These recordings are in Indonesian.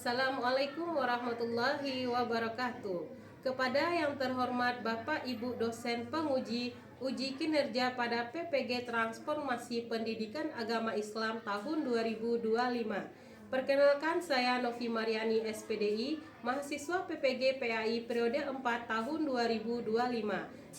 Assalamualaikum warahmatullahi wabarakatuh. Kepada yang terhormat Bapak Ibu dosen penguji uji kinerja pada PPG Transformasi Pendidikan Agama Islam tahun 2025. Perkenalkan, saya Novi Mariani SPDI, mahasiswa PPG PAI periode 4 tahun 2025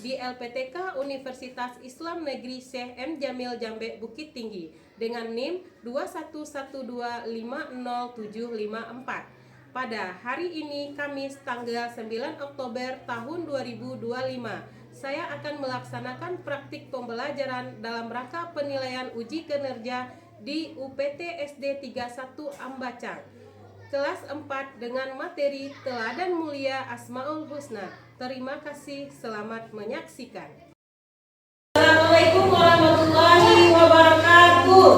di LPTK Universitas Islam Negeri Syekh M. Jamil Jambe Bukit Tinggi dengan NIM 211250754. Pada hari ini Kamis tanggal 9 Oktober tahun 2025, saya akan melaksanakan praktik pembelajaran dalam rangka penilaian uji kinerja di UPT SD 31 Ambacang, kelas 4 dengan materi Teladan Mulia Asmaul Husna. Terima kasih, selamat menyaksikan. Assalamualaikum warahmatullahi wabarakatuh.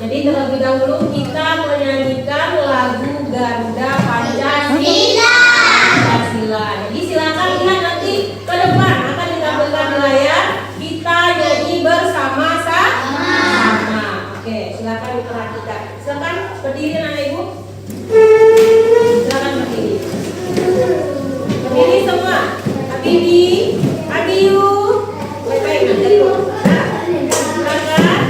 Jadi terlebih dahulu kita menyanyikan lagu Garuda Pancasila. Jadi silakan lihat nanti ke depan akan ditampilkan di layar. Kita nyanyi bersama-sama. Oke, silakan diperhatikan. Silakan berdiri anak ibu. Silakan berdiri. Berdiri semua. Habibi, Habiyu, baik-baik nanti ibu. Pancasila.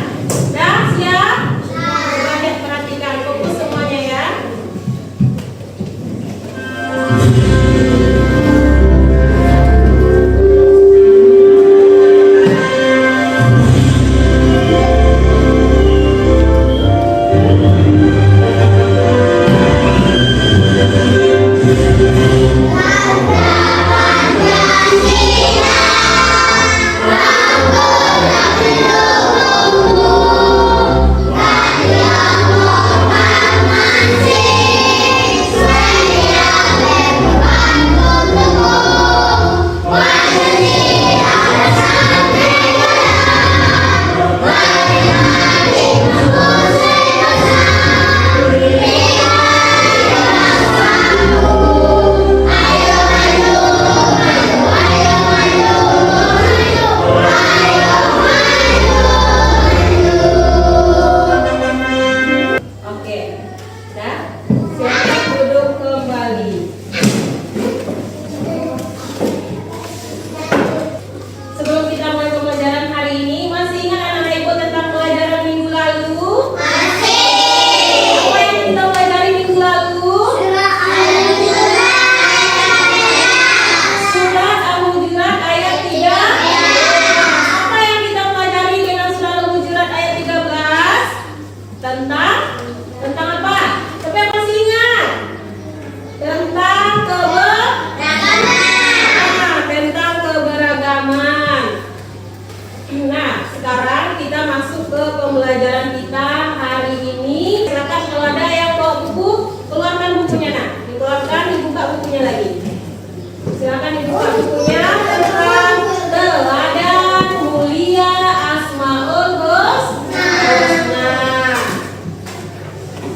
buka bukunya tentang teladan mulia Asmaul Husna.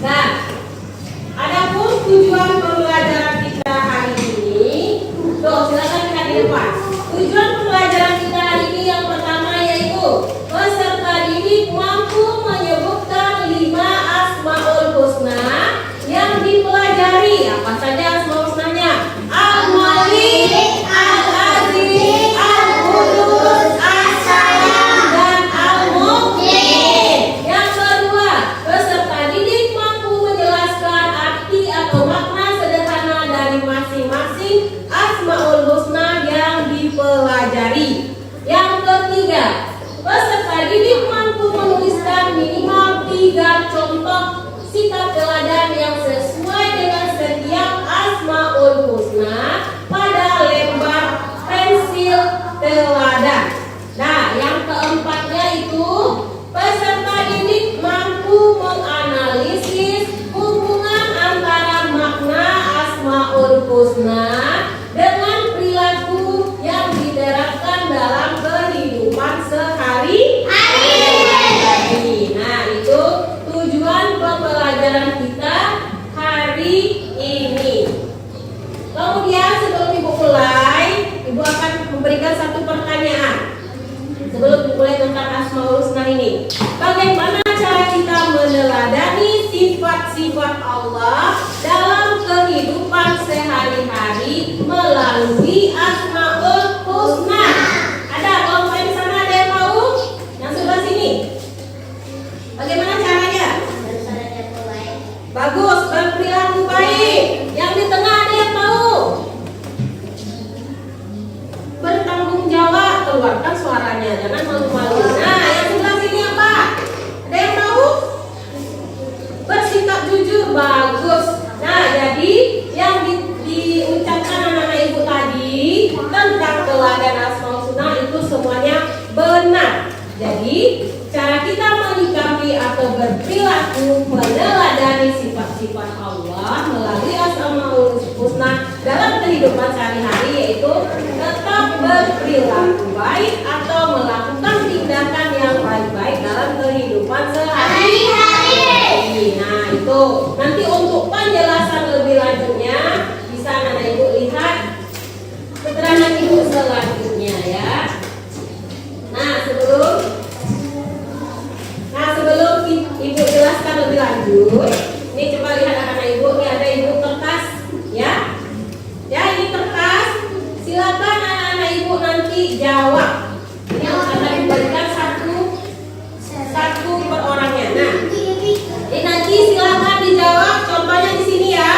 Nah, adapun tujuan pembelajaran kita hari ini, tuh silakan lihat di depan. Tujuan pembelajaran kita hari ini yang pertama yaitu peserta didik mampu menyebutkan 5 Asmaul Husna yang dipelajari. Apa saja Asmaul Husnanya? Al-Malik, Al-Aziz, Al-Qudus, As-Salam, dan Al-Mu'min. Yang kedua, peserta didik mampu menjelaskan arti atau makna sederhana dari masing-masing Asmaul Husna yang dipelajari. Yang ketiga, peserta didik mampu menuliskan minimal 3 contoh sikap teladan yang sesuai dengan setiap Asmaul Husna pada lembar pensil teladan. Nah, yang keempatnya itu peserta didik mampu menganalisis hubungan antara makna Asmaul Husna dengan perilaku yang diterapkan dalam kehidupan sehari-hari. Nah, itu tujuan pembelajaran kita hari ini. Kemudian sebelum Ibu mulai, Ibu akan memberikan satu pertanyaan. Sebelum dimulai tentang Asmaul Husna ini, bagaimana cara kita meneladani sifat-sifat Allah dalam kehidupan sehari-hari melalui Asmaul Husna? Ada kelompok di sana, ada yang tahu? Yang sebelah sini. Bagaimana caranya? Bagus, berperilaku baik. Yang di tengah ada yang tahu? Bertanggung jawab, keluarkan suaranya, jangan malu-malu. Nah, yang sebelah sini apa? Ada yang tahu? Bersikap jujur, bagus. Nah, jadi yang diucapkan anak-anak Ibu tadi tentang teladan Asmaul Husna itu semuanya benar. Jadi cara kita menyikapi atau berperilaku meneladani sifat-sifat Allah melalui Asmaul Husna dalam kehidupan sehari-hari yaitu tetap berperilaku baik atau melakukan tindakan yang baik-baik dalam kehidupan sehari-hari. Nah, itu nanti untuk penjelasan lebih lanjutnya bisa anak Ibu lihat keterangan Ibu selanjutnya ya. Nah, sebelum Ibu jelaskan lebih lanjut, ini coba lihat anak-anak Ibu, ini ada Ibu kertas ya. Ya, ini kertas. Silakan anak-anak Ibu nanti jawab. Ini akan diberikan satu per orangnya. Nah, ini nanti silakan dijawab. Contohnya di sini ya.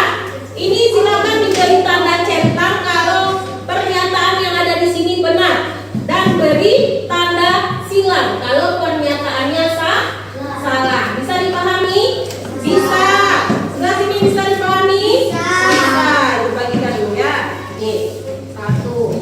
Ini silakan diberi tanda centang kalau pernyataan yang ada di sini benar dan beri tanda silang kalau pernyataannya salah. Bisa dipahami? Bisa. Sebelah sini bisa dipahami? Bisa. Dibagikan dulu ya. Nih, 1, 2.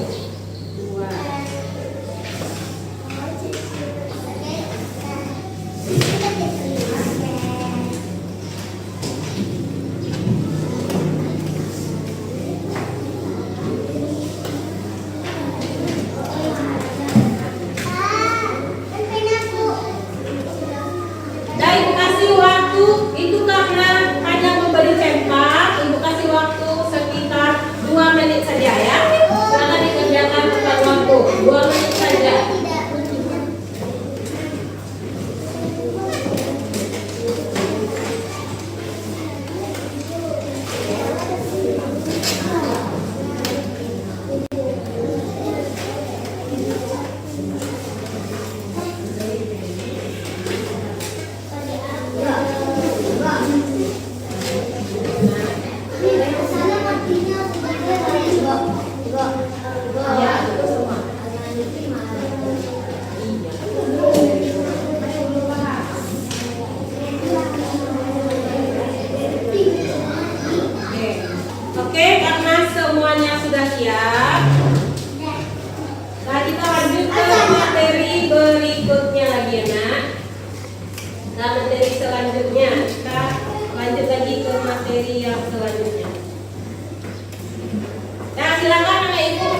Dan Ibu kasih waktu itu karena hanya memberi centang, Ibu kasih waktu sekitar 2 menit saja ya. Silakan dikerjakan tepat waktu 2 menit saja. Oke, karena semuanya sudah siap, nah kita lanjut ke materi berikutnya lagi ya nak. Nah, materi selanjutnya kita lanjut lagi ke materi yang selanjutnya. Nah, silakan anak ibu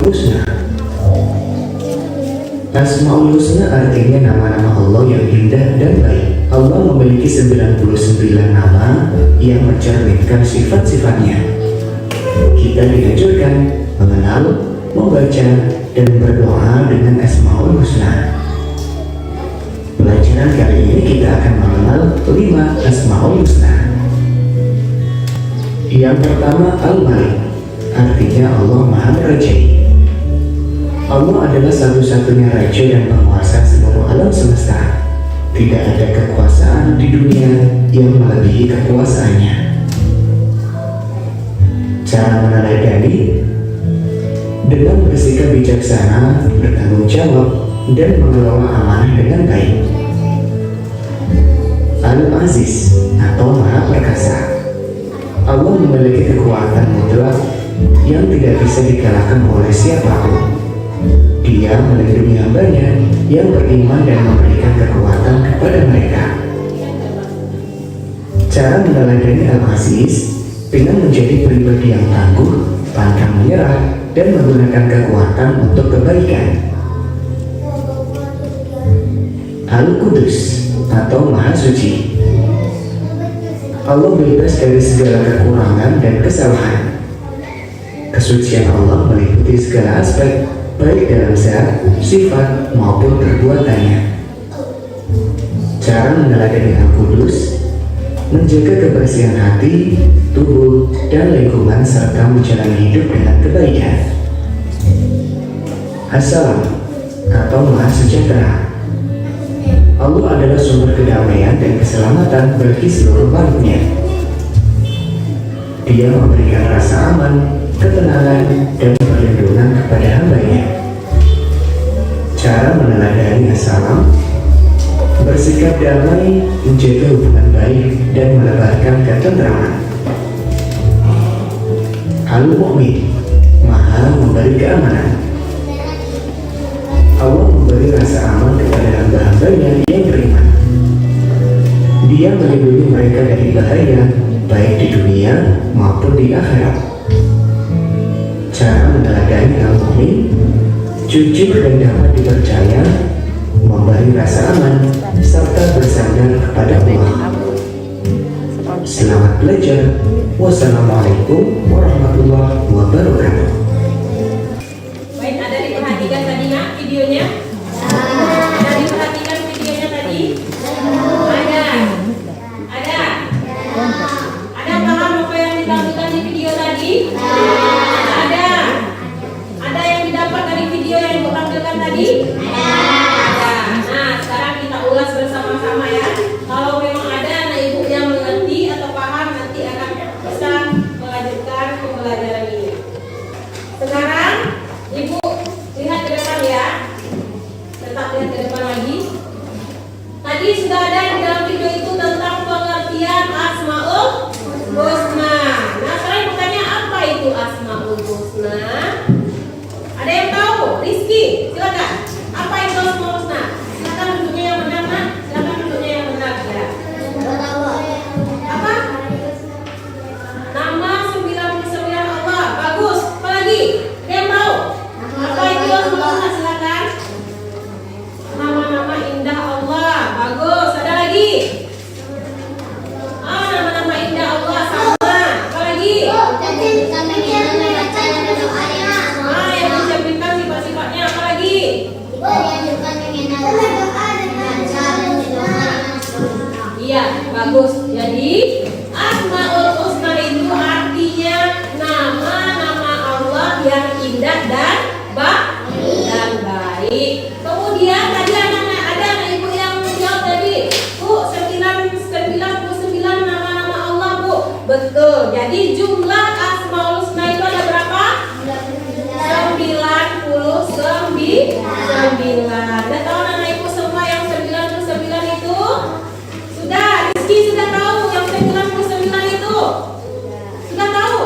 Husna. Asmaul Husna artinya nama-nama Allah yang indah dan baik. Allah memiliki 99 nama yang mencerminkan sifat-sifatnya. Kita dianjurkan mengenal, membaca, dan berdoa dengan Asmaul Husna. Pelajaran kali ini kita akan mengenal 5 Asmaul Husna. Yang pertama, Al-Malik, artinya Allah Maha Merajai. Allah adalah satu-satunya raja dan penguasa seluruh alam semesta. Tidak ada kekuasaan di dunia yang melebihi kekuasaannya. Cara meneladani dengan bersikap bijaksana, bertanggung jawab, dan mengelola amanah dengan baik. Al-Aziz atau Maha Perkasa. Allah memiliki kekuatan mutlak yang tidak bisa dikalahkan oleh siapapun. Dia melindungi hambanya yang beriman dan memberikan kekuatan kepada mereka. Cara meneladani Al-Aziz dengan menjadi pribadi yang tangguh, pantang menyerah, dan menggunakan kekuatan untuk kebaikan. Al-Qudus atau Maha Suci. Allah bebas dari segala kekurangan dan kesalahan. Kesucian Allah meliputi segala aspek, baik dalam zat, sifat, maupun perbuatannya. Cara meneladani Al-Qudus: menjaga kebersihan hati, tubuh, dan lingkungan serta menjalani hidup dengan kebaikan. Assalam atau Maha Sejahtera. Allah adalah sumber kedamaian dan keselamatan bagi seluruh makhluknya. Dia memberikan rasa aman, ketenangan, dan perlindungan kepada hambanya. Cara meneladani Assalam: bersikap damai, menjaga hubungan baik, dan menebarkan ketentraman. Al-Mu'min, Maha memberi keamanan. Allah memberi rasa aman kepada hamba-hambanya yang beriman. Dia melindungi mereka dari bahaya, baik di dunia maupun di akhirat. Cara meneladani Al-Mu'min: jujur dan dapat dipercaya, memberi rasa aman, serta bersandar kepada Allah. Selamat belajar. Wassalamualaikum warahmatullahi wabarakatuh. Baik, ada diperhatikan tadi nggak videonya? Ada diperhatikan videonya tadi? Ada. Ada. Ada paham apa yang ditampilkan di video tadi? Ada. Ada yang didapat dari video yang ditampilkan tadi? Ada. Nah, sekarang kita ulas bersama-sama ya. Kalau memang ada anak ibu yang mengerti atau paham, nanti akan bisa melanjutkan pembelajaran ini. Sekarang ibu lihat ke depan ya. Tetap lihat ke depan lagi. Tadi sudah ada di dalam video itu tentang pengertian Asmaul Husna. Nah, sekarang bertanya, apa itu Asmaul Husna? Ada yang tahu? Rizky, silakan. Apa itu Asmaul Husna? Silakan duduknya yang benar, Nak. Silakan duduknya yang benar ya. Apa? Nama 99 Allah. Bagus. Apa lagi? Ada yang tahu? Apa itu Asmaul Husna? Silakan. Nama-nama indah Allah. Bagus. Ada lagi? Nama-nama indah Allah sama. Apa lagi? Yang mencerminkan sifat-sifatnya. Apa lagi? Iya, bagus. Jadi Asmaul Husna itu artinya nama-nama Allah yang indah dan baik. Kemudian tadi ada anak ibu yang menjawab tadi, Bu, 99 nama-nama Allah, Bu. Betul. Jadi jumlah Asmaul Husna itu ada berapa? 99. Ada tahu anak ibu semua yang 99 itu? Sudah, Rizky sudah tahu yang 99 itu? Sudah tahu?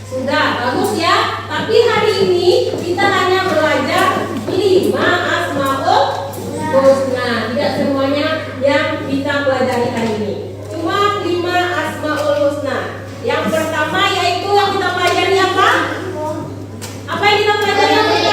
Sudah, bagus ya. Tapi hari ini kita hanya belajar 5 Asmaul Husna. Tidak semuanya yang kita pelajari hari ini. Cuma 5 Asmaul Husna. Yang pertama yaitu yang kita pelajari apa? Apa yang kita pelajari yang pertama?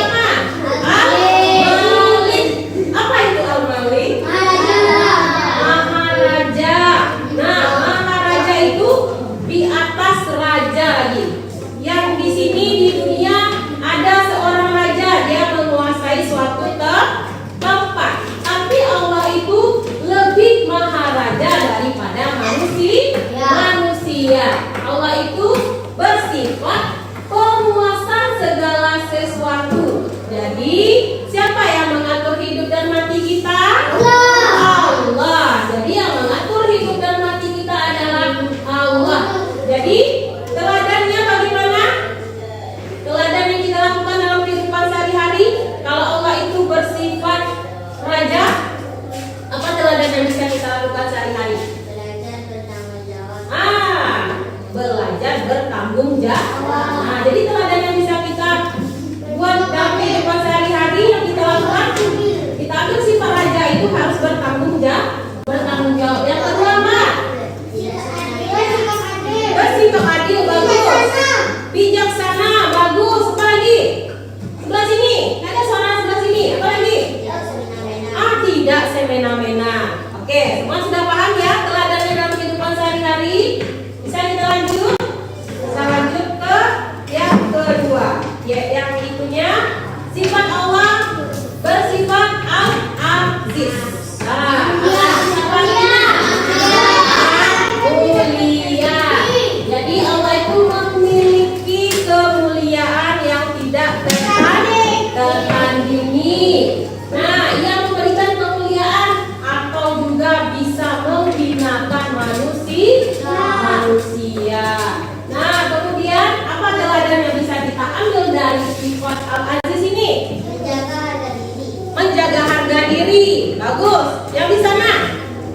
Bagus. Yang di sana?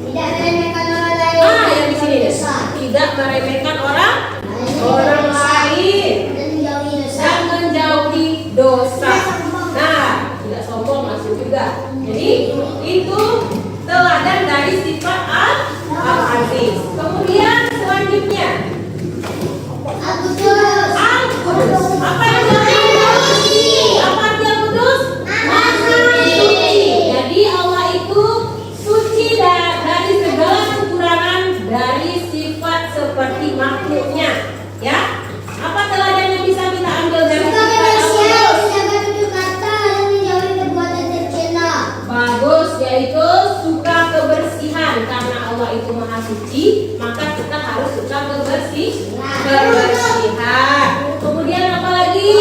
Tidak meremehkan orang lain. Yang di sini. Tidak meremehkan orang lain Dan menjauhi dosa. dan menjauhi dosa. Nah, tidak sombong masuk juga. Jadi itu teladan dari sifat Al-Aziz. Kemudian selanjutnya Al-Qudus. Al-Qudus. Apa yang Al-Qudus? Apa arti Al-Qudus? Maha suci. Jadi Allah itu suci dari segala kekurangan dari sifat seperti makhluknya. Ya. Apa teladan yang bisa kita ambil dari Suka sifat kebersihan, Allah? menjaga tutur kata, dan menjauhi perbuatan tercela. Bagus, yaitu suka kebersihan. Karena Allah itu maha suci, maka kita harus suka kebersihan. Kemudian apa lagi?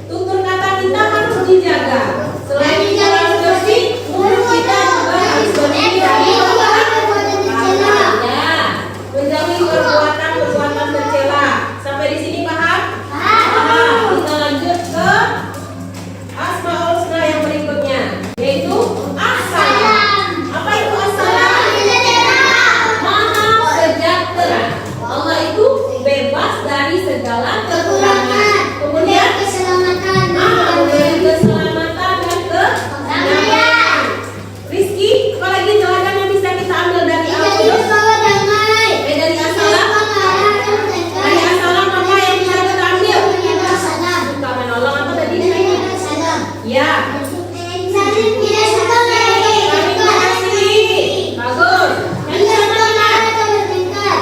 Tutur kata kita harus dijaga. Selain kita harus bersih, mulut kita juga harus bersih dari Perbuatan tercela. ya, menjauhi perbuatan tercela. Sampai di sini paham? Paham. Kita lanjut ke Asmaul Husna yang berikutnya, yaitu As-Salam. Apa itu As-Salam? Maha sejahtera. Allah itu bebas dari segala kekurangan. Kemudian Keselamatan. dari keselamatan dan kedamaian. Rizky, apa lagi teladan yang bisa kita ambil dari Al-Qudus? Membawa damai. Dari As-Salam? Dari As-Salam apa yang bisa kita ambil? Suka menolong apa tadi? Ya. Saling tidak suka Saling mengasihi. Bagus. Yang Tidak bisa suka mana? marah atau bertengkar.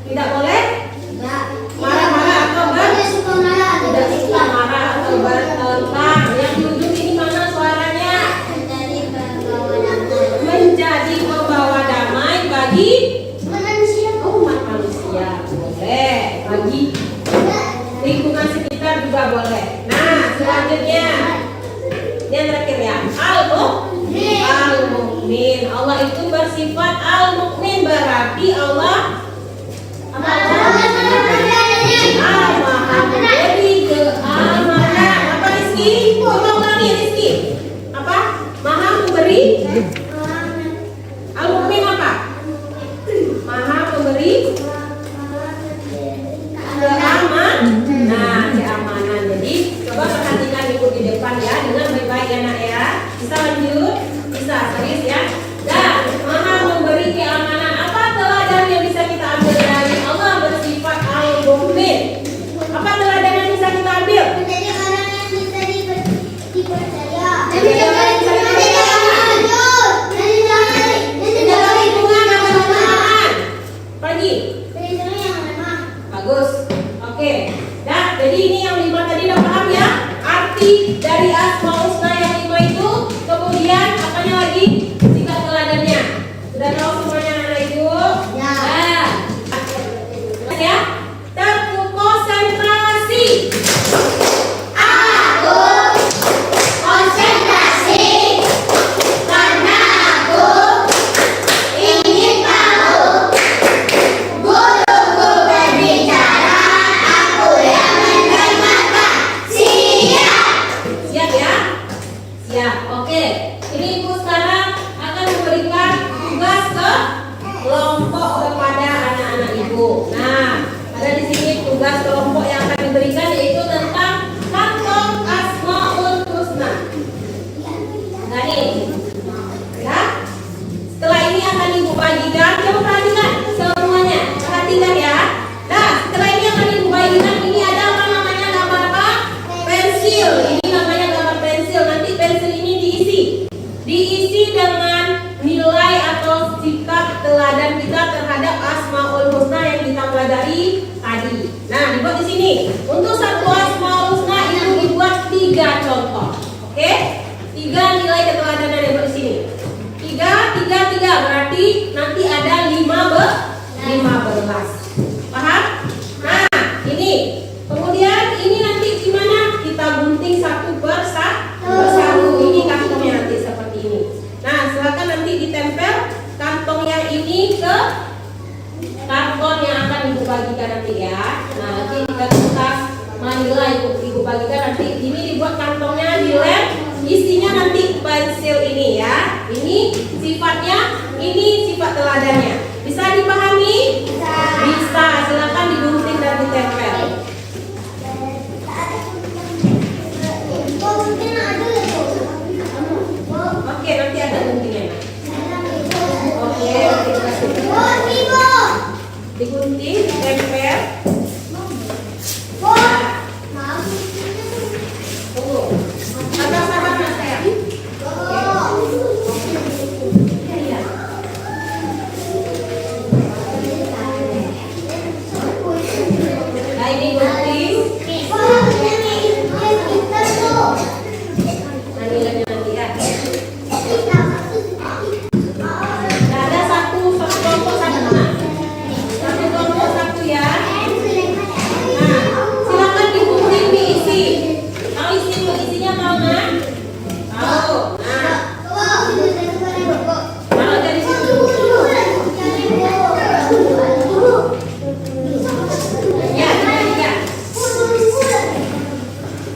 Tidak boleh Tidak. marah-marah atau Tidak suka marah atau tidak suka bertengkar. marah atau bertengkar. Yang di ujung ini mana suaranya? Menjadi pembawa damai. Menjadi pembawa damai bagi Manusia. umat manusia. Boleh. Bagi lingkungan sekitar juga boleh. Nah, selanjutnya yang terakhir ya, Al-Mu'min. Allah itu bersifat Al-Mu'min, berarti Allah apa? Maha memberi keamanan. Apa Rizky? Coba ulangi Rizky. Apa? Maha memberi. Al-Mu'min apa? Maha memberi keamanan. Nah, keamanan. Jadi coba perhatikan ibu di depan ya, dengan baik-baik ya nak ya. Bisa lanjut? Bisa, serius ya. Dan maha memberi keamanan. Apa teladan yang bisa kita ambil dari Allah bersifat Al-Mu'min? Apa teladan yang bisa kita ambil? Menjadi orang yang bisa dipercaya. Menjaga Menjaga lingkungan dan kebersihan. Pagi. Bagus. Oke. Nah, jadi ini yang 5 tadi udah paham ya? Arti dari Asmaul Husna yang 5 itu. Kemudian apanya lagi? Sifat teladannya. Sudah tahu semuanya anak ibu? Ya. Nah. Ya. Terkonsentrasi. Konsentrasi karena aku ingin tahu. Guru-guru berbicara, aku yang mendengarkan. Siap. Siap ya? Siap. Oke. Ini ibu sekarang akan memberikan tugas ke kelompok kepada anak-anak ibu. Nah, ada di sini tugas kelompok yang akan diberikan yaitu tentang kantong Asmaul Husna. Nah nih, ya. Setelah ini akan ibu bagikan. Coba perhatikan semuanya. Perhatikan ya. Nah, setelah ini akan ibu bagikan. Ini ada apa namanya, gambar apa? Pensil. Ini namanya gambar pensil. Nanti pensil ini diisi dengan nilai atau sikap teladan kita terhadap Asmaul Husna yang kita pelajari tadi. Nah, dibuat di sini. Untuk satu Asmaul Husna itu dibuat 3 contoh. Oke? 3 nilai keteladanan yang dibuat di sini. 3 berarti nanti ada 15. Paham? Nah, ini. Kemudian ini nanti gimana? Kita gunting satu persatu. Ini kantongnya nanti seperti ini. Nah, silakan nanti ditempel kantong yang ini ke kantong yang akan ibu bagikan nanti ya. Nah, nanti kita kertas manila ibu bagikan nanti. Ini dibuat kantongnya dilem isinya nanti pensil ini ya. Ini sifatnya, ini sifat teladannya. Bisa dipahami? Bisa. Silakan digunting dan ditempel. Oke, nanti ada guntingnya. Oke, digunting, ditempel. Tunggu. Agak sabar mas saya. Nah ini gunting. Nah nilainya nanti ya. Nah, ada satu kelompok satu mana? Satu kelompok satu ya. Nah, silakan digunting diisi. Tahu isinya tahu nggak? Tahu. Nah, taruh dari situ. Ya, tiga.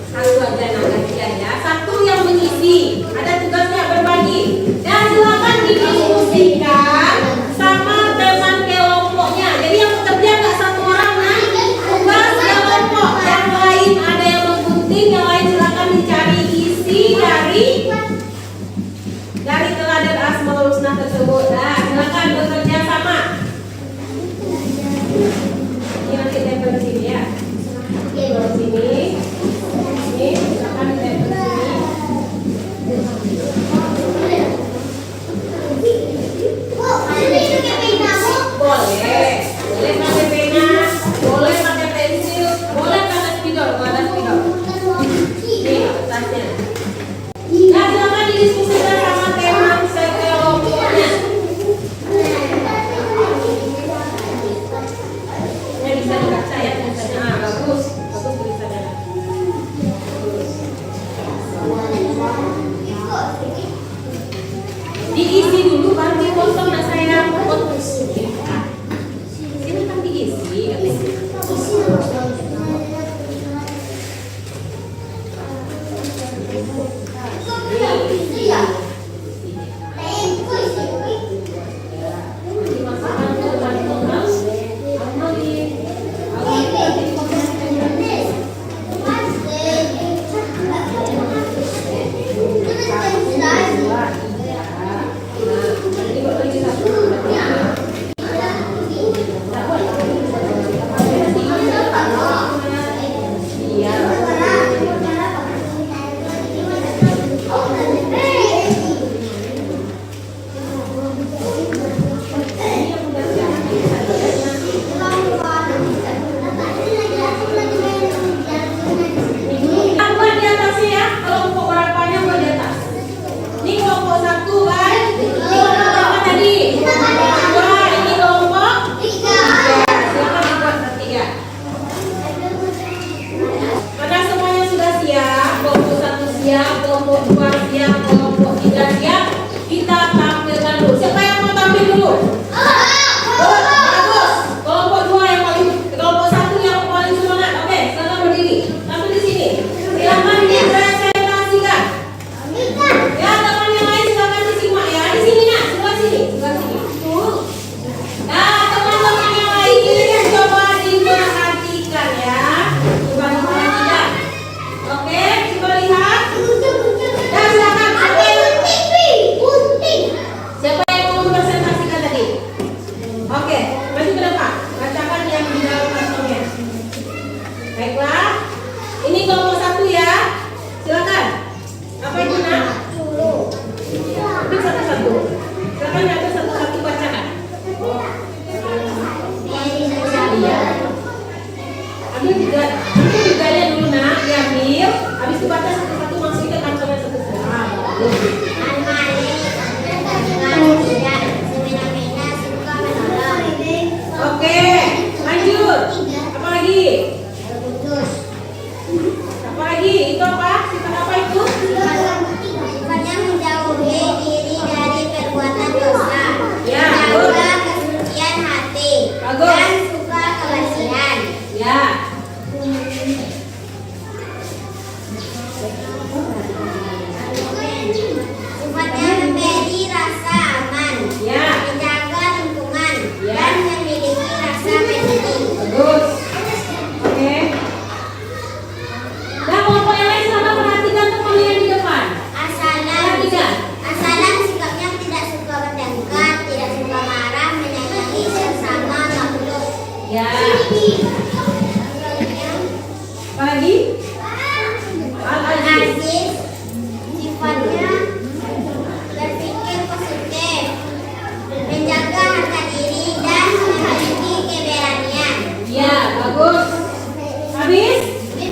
Satu aja nah gantian ya. Satu yang mengisi. Ada tugasnya berbagi. Dan silakan didiskusikan sama teman kelompoknya. Jadi yang bekerja nggak satu orang nah. Tugas kelompok. Yang lain ada yang menggunting, yang lain silakan dicari isi dari teladan Asmaul Husna tersebut. Nah, silakan bekerja sama. Ini nanti tempel di sini ya. Oke, di sini. Ini silakan ditempel di sini. Boleh pakai pena, boleh pakai pensil, boleh pakai spidol, kalau ada spidol. Nih tasnya. Nah, silakan didiskusikan sama teman sekelompoknya. Ini bisa dibaca ya tulisannya. Ah, bagus tulisannya. Diisi dulu baru dipotong nah sayang. Ini kan diisi katanya. Dimasukkan ke kantong Aziz sifatnya berpikir positif, menjaga harga diri dan memiliki keberanian. Ya, bagus. Habis?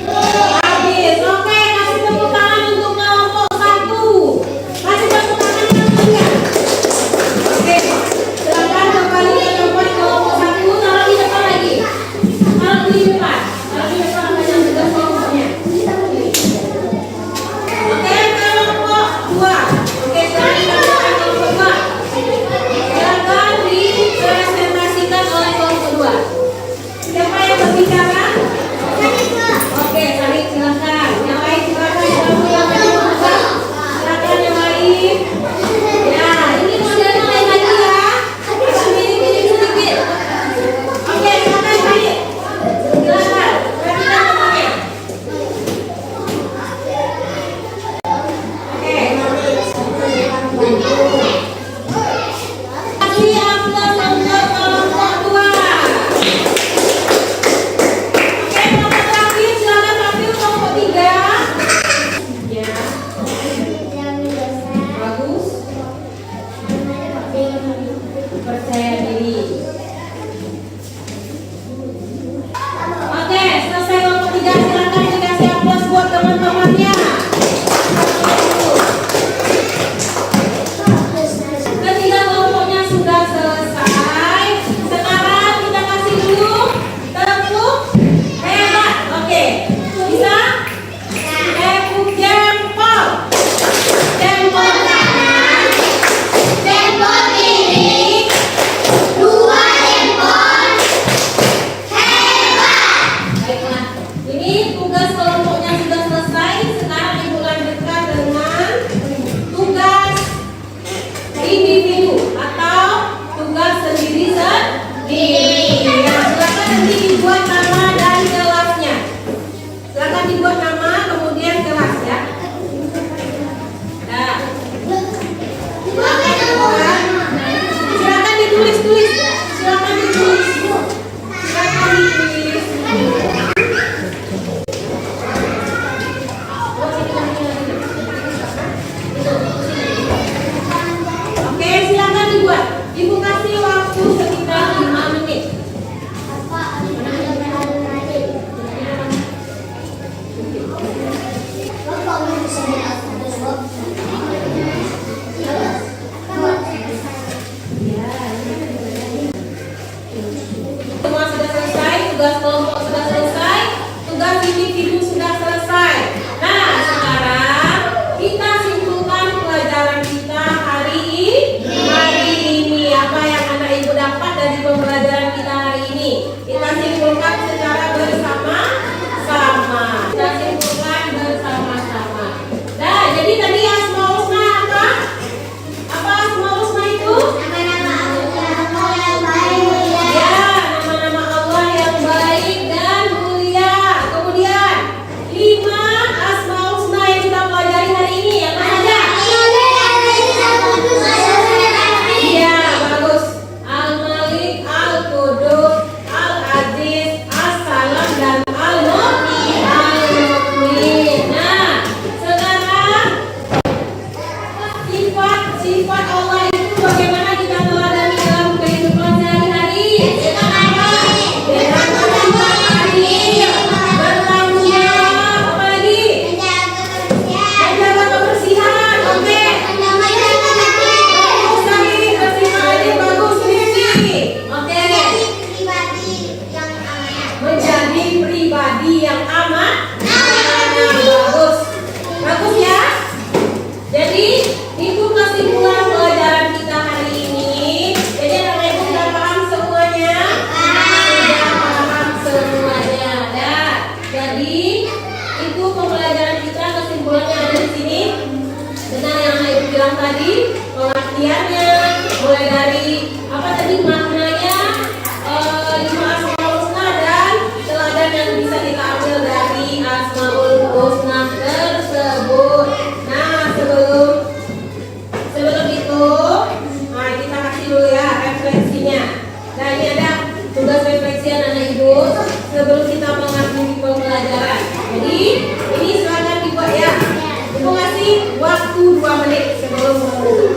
Habis. Oke, kasih tepuk tangan untuk kelompok 1. Kasih tepuk tangan yang banyak. Oke, silakan kembali ke tempat kelompok 1. Taruh di depan lagi. Taruh di depan. Taruh di depan banyak tugas kelompoknya. Oke, kelompok 2. Oke, silakan kelompok 2. Silakan dipresentasikan oleh kelompok 2. Siapa yang berbicara? Oke, Sari silakan. Yang lain silakan. Silakan yang lain. Ya, ini modelnya lain lagi ya. Pilih sedikit. Oke, silakan Sari. Silakan. Perhatikan temannya. Oke. Kasih aplaus untuk kelompok 2. Oke, kelompok terakhir silakan tampil kelompok 3. Ya, bagus. Percaya diri. Oke, selesai kelompok 3, silakan dikasih aplaus buat teman-temannya. Ketiga kelompoknya sudah selesai. Sekarang kita kasih dulu tepuk hebat. Oke, bisa? Tepuk jempol. Jempol kanan, jempol kiri, 2 jempol. Hebat. Baiklah, ini tugas kelompoknya sudah selesai. Sekarang Ibu lanjutkan dengan tugas individu atau tugas sendiri-sendiri. Ya, silakan nanti dibuat nama dan kelasnya. Silakan dibuat nama kemudian kelas ya. Nah, silakan ditulis. Silakan ditulis. Silakan ditulis. Oke, silakan dibuat. Ibu kasih waktu sekitar 5 menit. Semua sudah selesai, tugas kelompok sudah selesai, tugas individu sudah selesai. Nah, sekarang kita simpulkan pelajaran kita hari ini. Apa yang anak ibu dapat dari pembelajaran kita hari ini? Kita simpulkan secara bersama-sama. Kita simpulkan bersama-sama. Nah, jadi tadi Asmaul Husna apa? Apa Asmaul Husna itu? Ya, nama-nama Allah yang baik dan mulia. Kemudian 5 Asmaul Husna yang kita pelajari hari ini. Yang mana aja? Iya, bagus. Al-Malik, Al-Qudus, Al-Aziz, As-Salam, dan Al-Mu'min. Nah, sekarang sifat Allah itu bagaimana kita teladani dalam kehidupan sehari-hari? Dengan bersifat adil, bertanggung jawab, apa lagi? Menjaga kebersihan. Oke. Bagus sekali, bersifat adil, bagus Rizky. Oke. Menjadi pribadi yang aman. Bagus. Bagus ya. Jadi itu kesimpulan pelajaran kita hari ini. Jadi anak ibu sudah paham semuanya? Sudah paham semuanya. Nah, jadi itu pembelajaran kita, kesimpulannya ada di sini. Benar yang anak ibu bilang tadi, pengertiannya mulai dari apa tadi maknanya, 5 Asmaul Husna dan teladan yang bisa kita ambil dari Asmaul Husna tersebut. Nah, sebelum itu, nah kita kasih dulu ya refleksinya. Nah, ini ada tugas refleksi anak ibu sebelum kita mengakhiri pembelajaran. Jadi ini silakan dibuat ya. waktu 2 menit sebelum menutup